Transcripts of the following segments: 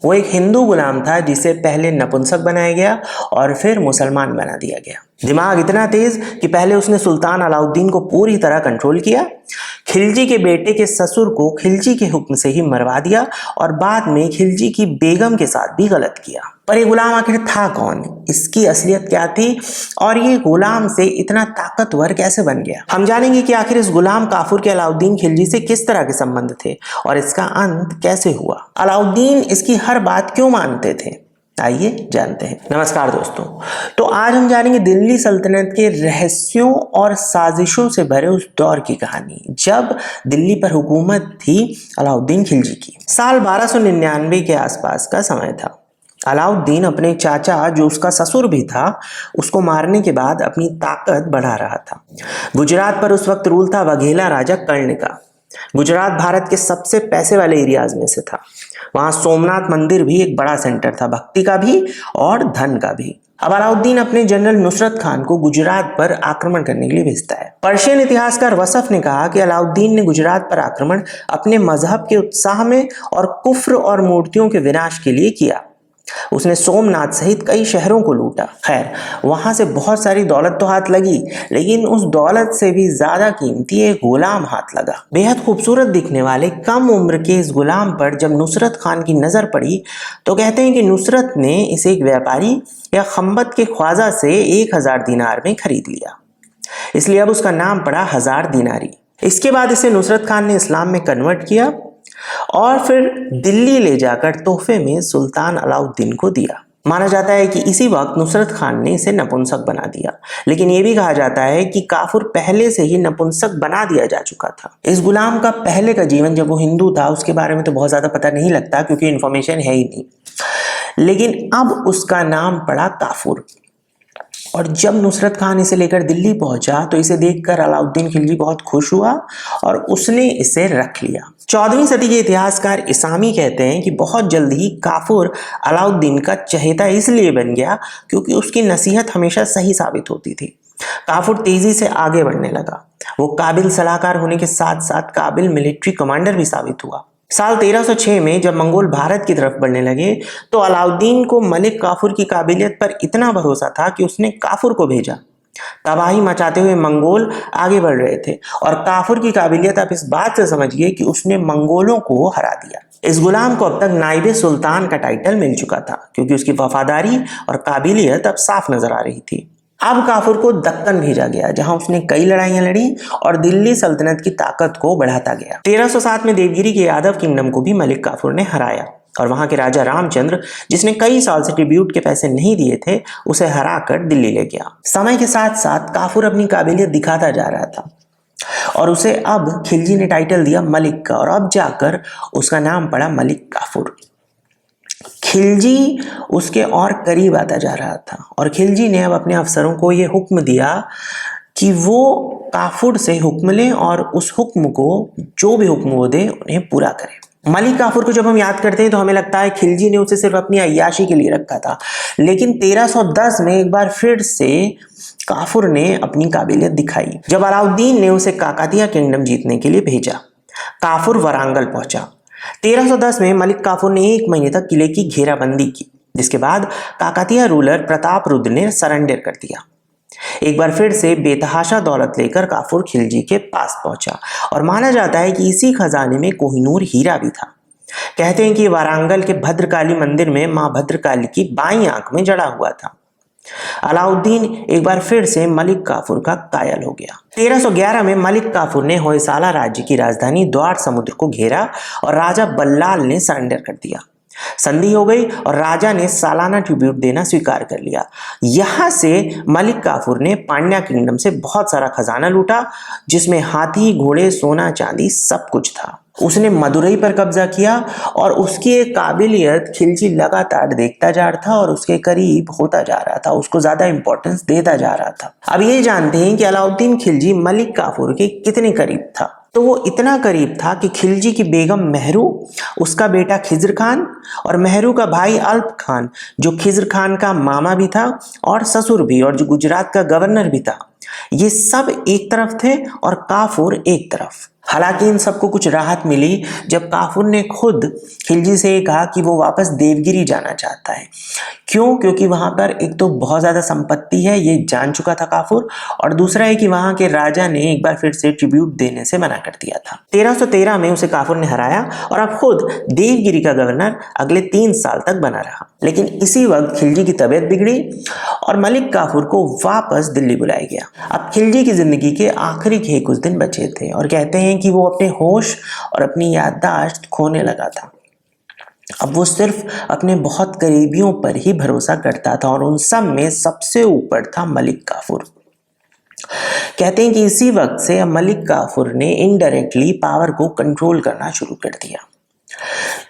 वो एक हिंदू गुलाम था जिसे पहले नपुंसक बनाया गया और फिर मुसलमान बना दिया गया। दिमाग इतना तेज कि पहले उसने सुल्तान अलाउद्दीन को पूरी तरह कंट्रोल किया, खिलजी के बेटे के ससुर को खिलजी के हुक्म से ही मरवा दिया और बाद में खिलजी की बेगम के साथ भी गलत किया। पर ये गुलाम आखिर था कौन, इसकी असलियत क्या थी और ये गुलाम से इतना ताकतवर कैसे बन गया? हम जानेंगे कि आखिर इस गुलाम काफूर के अलाउद्दीन खिलजी से किस तरह के संबंध थे और इसका अंत कैसे हुआ। अलाउद्दीन इसकी हर बात क्यों मानते थे, आइए जानते हैं। नमस्कार दोस्तों, तो आज हम जानेंगे दिल्ली सल्तनत के रहस्यों और साजिशों से भरे उस दौर की कहानी जब दिल्ली पर हुकूमत थी अलाउद्दीन खिलजी की। साल 1299 के आसपास का समय था। अलाउद्दीन अपने चाचा, जो उसका ससुर भी था, उसको मारने के बाद अपनी ताकत बढ़ा रहा था। गुजरात पर उस वक्त रूल था वघेला राजा कर्ण का। गुजरात भारत के सबसे पैसे वाले एरियाज में से था। वहां सोमनाथ मंदिर भी एक बड़ा सेंटर था, भक्ति का भी और धन का भी। अब अलाउद्दीन अपने जनरल नुसरत खान को गुजरात पर आक्रमण करने के लिए भेजता है। पर्शियन इतिहासकार वसफ ने कहा कि अलाउद्दीन ने गुजरात पर आक्रमण अपने मजहब के उत्साह में और कुफ्र और मूर्तियों के विनाश के लिए किया। उसने सोमनाथ सहित कई शहरों को लूटा। खैर, वहां से बहुत सारी दौलत तो हाथ लगी, लेकिन उस दौलत से भी ज्यादा कीमती एक गुलाम हाथ लगा। बेहद खूबसूरत दिखने वाले कम उम्र के इस गुलाम पर जब नुसरत खान की नजर पड़ी तो कहते हैं कि नुसरत ने इसे एक व्यापारी या खंबत के ख्वाजा से 1000 दीनार में खरीद लिया, इसलिए अब उसका नाम पड़ा 1000 दीनारी। इसके बाद इसे नुसरत खान ने इस्लाम में कन्वर्ट किया और फिर दिल्ली ले जाकर तोहफे में सुल्तान अलाउद्दीन को दिया। माना जाता है कि इसी वक्त नुसरत खान ने इसे नपुंसक बना दिया, लेकिन यह भी कहा जाता है कि काफूर पहले से ही नपुंसक बना दिया जा चुका था। इस गुलाम का पहले का जीवन, जब वो हिंदू था, उसके बारे में तो बहुत ज्यादा पता नहीं लगता क्योंकि इंफॉर्मेशन है ही नहीं, लेकिन अब उसका नाम पड़ा काफूर। और जब नुसरत खान इसे लेकर दिल्ली पहुंचा तो इसे देखकर अलाउद्दीन खिलजी बहुत खुश हुआ और उसने इसे रख लिया। 14वीं सदी के इतिहासकार इसामी कहते हैं कि बहुत जल्द ही काफूर अलाउद्दीन का चहेता इसलिए बन गया क्योंकि उसकी नसीहत हमेशा सही साबित होती थी। काफूर तेजी से आगे बढ़ने लगा। वो काबिल सलाहकार होने के साथ साथ काबिल मिलिट्री कमांडर भी साबित हुआ। साल 1306 में जब मंगोल भारत की तरफ बढ़ने लगे तो अलाउद्दीन को मलिक काफूर की काबिलियत पर इतना भरोसा था कि उसने काफूर को भेजा। तबाही मचाते हुए मंगोल आगे बढ़ रहे थे और काफूर की काबिलियत आप इस बात से समझिए कि उसने मंगोलों को हरा दिया। इस गुलाम को अब तक नाइबे सुल्तान का टाइटल मिल चुका था क्योंकि उसकी वफादारी और काबिलियत अब साफ नजर आ रही थी। अब काफूर को दक्कन भेजा गया जहां उसने कई लड़ाइयां लड़ी और दिल्ली सल्तनत की ताकत को बढ़ाता गया। 1307 में देवगिरी के यादव किंगडम को भी मलिक काफूर ने हराया और वहां के राजा रामचंद्र, जिसने कई साल से ट्रिब्यूट के पैसे नहीं दिए थे, उसे हराकर दिल्ली ले गया। समय के साथ साथ काफूर अपनी काबिलियत दिखाता जा रहा था और उसे अब खिलजी ने टाइटल दिया मलिक का और अब जाकर उसका नाम पड़ा मलिक काफूर। खिलजी उसके और करीब आता जा रहा था और खिलजी ने अब अपने अफसरों को यह हुक्म दिया कि वो काफूर से हुक्म लें और उस हुक्म को, जो भी हुक्म वो दे, उन्हें पूरा करें। मलिक काफूर को जब हम याद करते हैं तो हमें लगता है खिलजी ने उसे सिर्फ अपनी अय्याशी के लिए रखा था, लेकिन 1310 में एक बार फिर से काफूर ने अपनी काबिलियत दिखाई जब अलाउद्दीन ने उसे काकातिया किंगडम जीतने के लिए भेजा। काफूर वारंगल पहुंचा। 1310 में मलिक काफूर ने 1 महीने तक किले की घेराबंदी की, जिसके बाद काकातिया रूलर प्रताप रुद्र ने सरेंडर कर दिया। एक बार फिर से बेतहाशा दौलत लेकर काफूर खिलजी के पास पहुंचा और माना जाता है कि इसी खजाने में कोहिनूर हीरा भी था। कहते हैं कि वारंगल के भद्रकाली मंदिर में मां भद्रकाली की बाईं आंख में जड़ा हुआ था। अलाउद्दीन एक बार फिर से मलिक काफूर का कायल हो गया। 1311 में मलिक काफूर ने होयसाला राज्य की राजधानी द्वार समुद्र को घेरा और राजा बल्लाल ने सरेंडर कर दिया। संधि हो गई और राजा ने सालाना ट्रिब्यूट देना स्वीकार कर लिया। यहां से मलिक काफूर ने पांड्या किंगडम से बहुत सारा खजाना लूटा, जिसमें हाथी, घोड़े, सोना, चांदी सब कुछ था। उसने मदुरई पर कब्जा किया और उसकी एक काबिलियत खिलजी लगातार देखता जा रहा था और उसके करीब होता जा रहा था, उसको ज्यादा इंपॉर्टेंस देता जा रहा था। अब ये जानते हैं कि अलाउद्दीन खिलजी मलिक काफूर के कितने करीब था। तो वो इतना करीब था कि खिलजी की बेगम मेहरू, उसका बेटा खिज्र खान और मेहरू का भाई अल्प खान, जो खिज्र खान का मामा भी था और ससुर भी और जो गुजरात का गवर्नर भी था, ये सब एक तरफ थे और काफूर एक तरफ। हालांकि इन सबको कुछ राहत मिली जब काफूर ने खुद खिलजी से कहा कि वो वापस देवगिरी जाना चाहता है। क्यों? क्योंकि वहां पर एक तो बहुत ज्यादा संपत्ति है, ये जान चुका था काफूर, और दूसरा है कि वहां के राजा ने एक बार फिर से ट्रिब्यूट देने से मना कर दिया था। 1313 में उसे काफूर ने हराया और अब खुद देवगिरी का गवर्नर अगले 3 साल तक बना रहा। लेकिन इसी वक्त खिलजी की तबीयत बिगड़ी और मलिक काफूर को वापस दिल्ली बुलाया गया। अब खिलजी की जिंदगी के आखिरी के कुछ दिन बचे थे और कहते हैं कि वो अपने होश और अपनी याददाश्त खोने लगा था। अब वो सिर्फ अपने बहुत करीबियों पर ही भरोसा करता था और उन सब में सबसे ऊपर था मलिक काफूर। कहते हैं कि इसी वक्त से मलिक काफूर ने इनडायरेक्टली पावर को कंट्रोल करना शुरू कर दिया।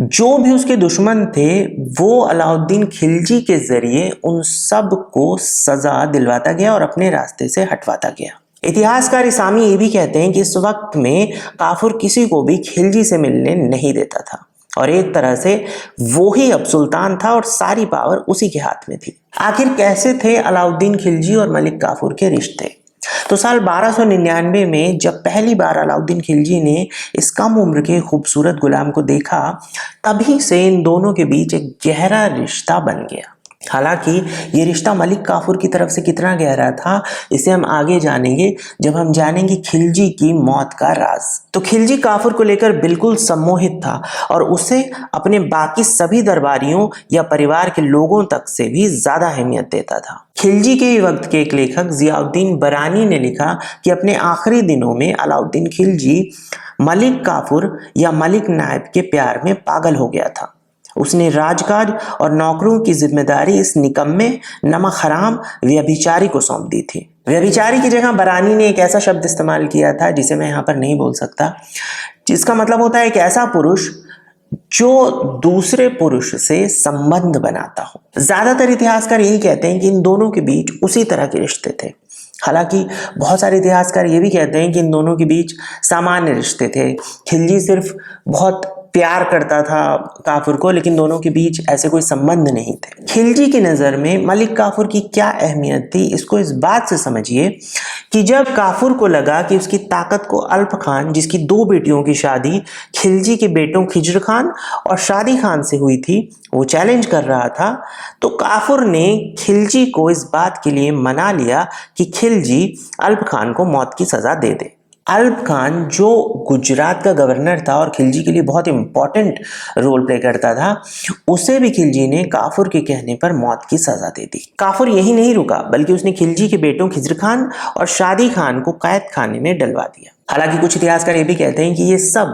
जो भी उसके दुश्मन थे वो अलाउद्दीन खिलजी के जरिए उन सब को सजा दिलवाता गया और अपने रास्ते से हटवाता गया। इतिहासकार इसामी ये भी कहते हैं कि इस वक्त में काफूर किसी को भी खिलजी से मिलने नहीं देता था और एक तरह से वो ही अब सुल्तान था और सारी पावर उसी के हाथ में थी। आखिर कैसे थे अलाउद्दीन खिलजी और मलिक काफूर के रिश्ते? तो साल 1299 में जब पहली बार अलाउद्दीन खिलजी ने इस कम उम्र के खूबसूरत गुलाम को देखा, तभी से इन दोनों के बीच एक गहरा रिश्ता बन गया। हालांकि ये रिश्ता मलिक काफूर की तरफ से कितना गहरा था, इसे हम आगे जानेंगे जब हम जानेंगे खिलजी की मौत का राज। तो खिलजी काफूर को लेकर बिल्कुल सम्मोहित था और उसे अपने बाकी सभी दरबारियों या परिवार के लोगों तक से भी ज्यादा अहमियत देता था। खिलजी के वक्त के एक लेखक जियाउद्दीन बरानी ने लिखा कि अपने आखिरी दिनों में अलाउद्दीन खिलजी मलिक काफूर या मलिक नायब के प्यार में पागल हो गया था। उसने राजकाज और नौकरों की जिम्मेदारी इस निकम्मे नमक हराम व्यभिचारी को सौंप दी थी। व्यभिचारी की जगह बरानी ने एक ऐसा शब्द इस्तेमाल किया था जिसे मैं यहाँ पर नहीं बोल सकता, जिसका मतलब होता है एक ऐसा पुरुष जो दूसरे पुरुष से संबंध बनाता हो। ज्यादातर इतिहासकार यही कहते हैं कि इन दोनों के बीच उसी तरह के रिश्ते थे। हालांकि बहुत सारे इतिहासकार ये भी कहते हैं कि इन दोनों के बीच सामान्य रिश्ते थे। खिलजी सिर्फ बहुत प्यार करता था काफूर को, लेकिन दोनों के बीच ऐसे कोई संबंध नहीं थे। खिलजी की नज़र में मलिक काफूर की क्या अहमियत थी, इसको इस बात से समझिए कि जब काफूर को लगा कि उसकी ताकत को अल्प खान, जिसकी 2 बेटियों की शादी खिलजी के बेटों खिज्र खान और शादी खान से हुई थी, वो चैलेंज कर रहा था, तो काफूर ने खिलजी को इस बात के लिए मना लिया कि खिलजी अल्प खान को मौत की सजा दे दे। अल्प खान जो गुजरात का गवर्नर था और खिलजी के लिए बहुत इंपॉर्टेंट रोल प्ले करता था, उसे भी खिलजी ने काफूर के कहने पर मौत की सजा दे दी। काफूर यही नहीं रुका, बल्कि उसने खिलजी के बेटों खिज्र खान और शादी खान को कैद खाने में डलवा दिया। हालांकि कुछ इतिहासकार ये भी कहते हैं कि ये सब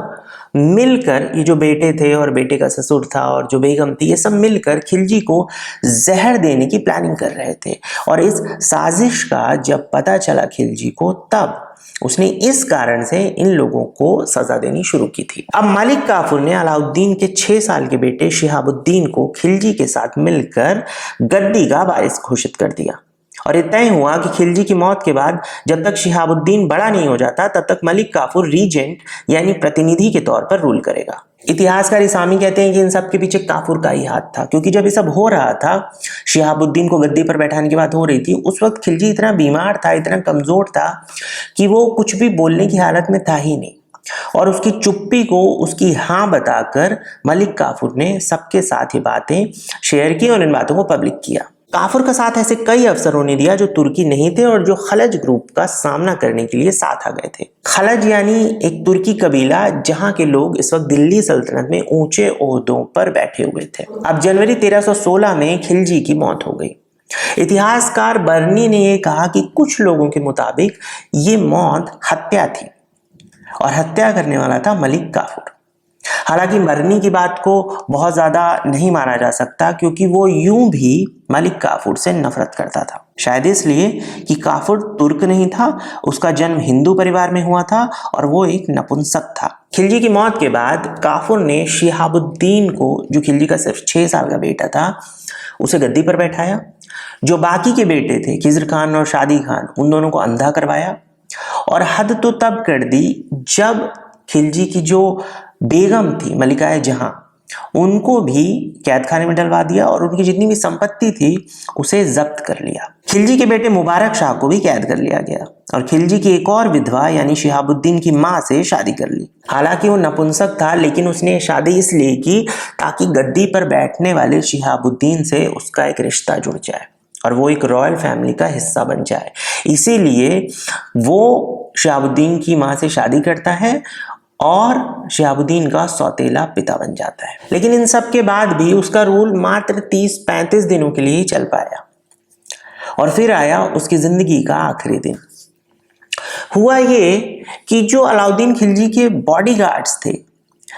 मिलकर, ये जो बेटे थे और बेटे का ससुर था और जो बेगम थी, ये सब मिलकर खिलजी को जहर देने की प्लानिंग कर रहे थे। और इस साजिश का जब पता चला खिलजी को, तब उसने इस कारण से इन लोगों को सजा देनी शुरू की थी। अब मलिक काफूर ने अलाउद्दीन के 6 साल के बेटे शिहाबुद्दीन को खिलजी के साथ मिलकर गद्दी का वारिस घोषित कर दिया और ये तय हुआ कि खिलजी की मौत के बाद जब तक शिहाबुद्दीन बड़ा नहीं हो जाता, तब तक मलिक काफूर रीजेंट यानी प्रतिनिधि के तौर पर रूल करेगा। इतिहासकार इसामी कहते हैं कि इन सब के पीछे काफूर का ही हाथ था, क्योंकि जब ये सब हो रहा था, शिहाबुद्दीन को गद्दी पर बैठाने की बात हो रही थी, उस वक्त खिलजी इतना बीमार था, इतना कमजोर था कि वो कुछ भी बोलने की हालत में था ही नहीं। और उसकी चुप्पी को उसकी हाँ बताकर मलिक काफूर ने सबके साथ ये बातें शेयर की और इन बातों को पब्लिक किया। काफूर का साथ ऐसे कई अफसरों ने दिया जो तुर्की नहीं थे और जो खलज ग्रुप का सामना करने के लिए साथ आ गए थे। खलज यानी एक तुर्की कबीला जहां के लोग इस वक्त दिल्ली सल्तनत में ऊंचे ओहदों पर बैठे हुए थे। अब जनवरी 1316 में खिलजी की मौत हो गई। इतिहासकार बर्नी ने यह कहा कि कुछ लोगों के मुताबिक ये मौत हत्या थी और हत्या करने वाला था मलिक काफूर। हालांकि बर्नी की बात को बहुत ज्यादा नहीं माना जा सकता, क्योंकि वो यूं भी मलिक काफूर से नफरत करता था। शायद इसलिए कि काफूर तुर्क नहीं था, उसका जन्म हिंदू परिवार में हुआ था और वो एक नपुंसक था। खिलजी की मौत के बाद काफूर ने शिहाबुद्दीन को, जो खिलजी का सिर्फ 6 साल का बेटा था, उसे गद्दी पर बैठाया। जो बाकी के बेटे थे खिज्र खान और शादी खान, उन दोनों को अंधा करवाया और हद तो तब कर दी जब खिलजी की जो बेगम थी मलिकाए जहां, उनको भी कैद खाने में डलवा दिया और उनकी जितनी भी संपत्ति थी उसे जब्त कर लिया। खिलजी के बेटे मुबारक शाह को भी कैद कर लिया गया और खिलजी की एक और विधवा यानी शिहाबुद्दीन की मां से शादी कर ली। हालांकि वो नपुंसक था, लेकिन उसने शादी इसलिए की ताकि गद्दी पर बैठने वाले शिहाबुद्दीन से उसका एक रिश्ता जुड़ जाए और वो एक रॉयल फैमिली का हिस्सा बन जाए। इसीलिए वो शिहाबुद्दीन की मां से शादी करता है और शिहाबुद्दीन का सौतेला पिता बन जाता है। लेकिन इन सब के बाद भी उसका रूल मात्र 30-35 दिनों के लिए ही चल पाया और फिर आया उसकी जिंदगी का आखिरी दिन। हुआ ये कि जो अलाउद्दीन खिलजी के बॉडीगार्ड्स थे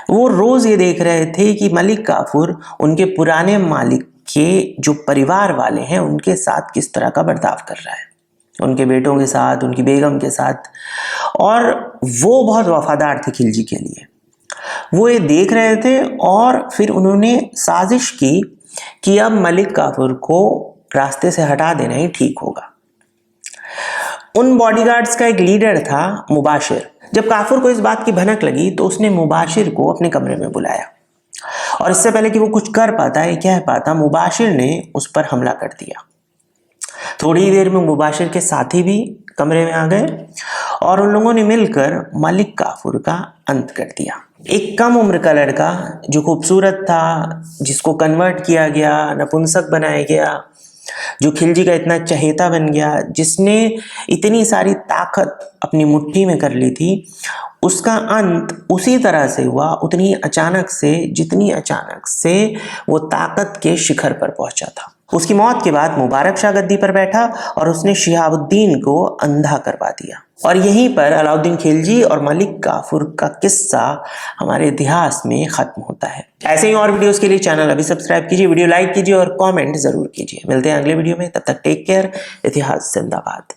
वो रोज ये देख रहे थे कि मलिक काफूर उनके पुराने मालिक के जो परिवार वाले हैं उनके साथ किस तरह का बर्ताव कर रहा है, उनके बेटों के साथ, उनकी बेगम के साथ। और वो बहुत वफादार थे खिलजी के लिए, वो ये देख रहे थे और फिर उन्होंने साजिश की कि अब मलिक काफूर को रास्ते से हटा देना ही ठीक होगा। उन बॉडीगार्ड्स का एक लीडर था मुबाशिर। जब काफूर को इस बात की भनक लगी तो उसने मुबाशिर को अपने कमरे में बुलाया और इससे पहले कि वो कुछ कर पाता या कह पाता, मुबाशिर ने उस पर हमला कर दिया। थोड़ी देर में मुबाशिर के साथी भी कमरे में आ गए और उन लोगों ने मिलकर मलिक काफूर का अंत कर दिया। एक कम उम्र का लड़का जो खूबसूरत था, जिसको कन्वर्ट किया गया, नपुंसक बनाया गया, जो खिलजी का इतना चहेता बन गया, जिसने इतनी सारी ताकत अपनी मुट्ठी में कर ली थी, उसका अंत उसी तरह से हुआ, उतनी अचानक से जितनी अचानक से वो ताकत के शिखर पर पहुंचा था। उसकी मौत के बाद मुबारक शाह गद्दी पर बैठा और उसने शिहाबुद्दीन को अंधा करवा दिया और यहीं पर अलाउद्दीन खिलजी और मलिक काफूर का किस्सा हमारे इतिहास में खत्म होता है। ऐसे ही और वीडियोस के लिए चैनल अभी सब्सक्राइब कीजिए, वीडियो लाइक कीजिए और कमेंट जरूर कीजिए। मिलते हैं अगले वीडियो में, तब तक टेक केयर। इतिहास जिंदाबाद।